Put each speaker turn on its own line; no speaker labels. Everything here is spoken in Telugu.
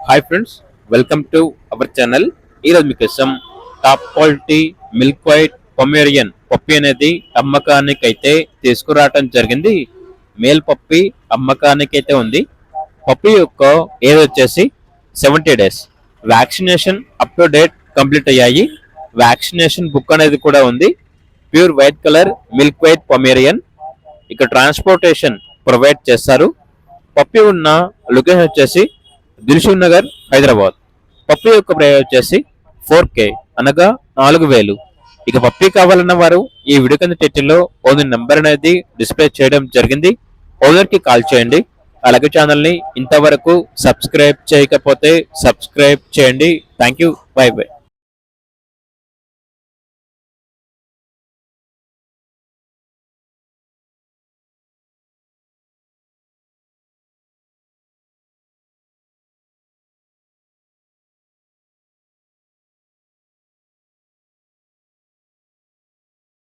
Hi friends, welcome to our channel. ఈరోజు మీకోసం top quality milk white Pomeranian puppy అనేది అమ్మకానికి అయితే తీసుకురావటం జరిగింది. మేల్ పప్పి అమ్మకానికి అయితే ఉంది. పప్పి యొక్క ఏజ్ వచ్చేసి 70 days. Vaccination up to date complete అయ్యాయి. వ్యాక్సినేషన్ బుక్ అనేది కూడా ఉంది. Pure white colour milk white Pomeranian. ఇక ట్రాన్స్పోర్టేషన్ ప్రొవైడ్ చేస్తారు. పప్పి ఉన్న లొకేషన్ వచ్చేసి దిల్సుఖ్ నగర్, హైదరాబాద్. పప్పి యొక్క ప్రైస్ వచ్చేసి 4K అనగా 4000. ఇక పప్పి కావాలన్న వారు ఈ వీడియో కింద టైటిల్లో ఓనర్ నెంబర్ అనేది డిస్ప్లే చేయడం జరిగింది. ఓనర్ కి కాల్ చేయండి. అలాగే ఛానల్ ని ఇంతవరకు సబ్స్క్రైబ్ చేయకపోతే సబ్స్క్రైబ్ చేయండి. Thank you. By by.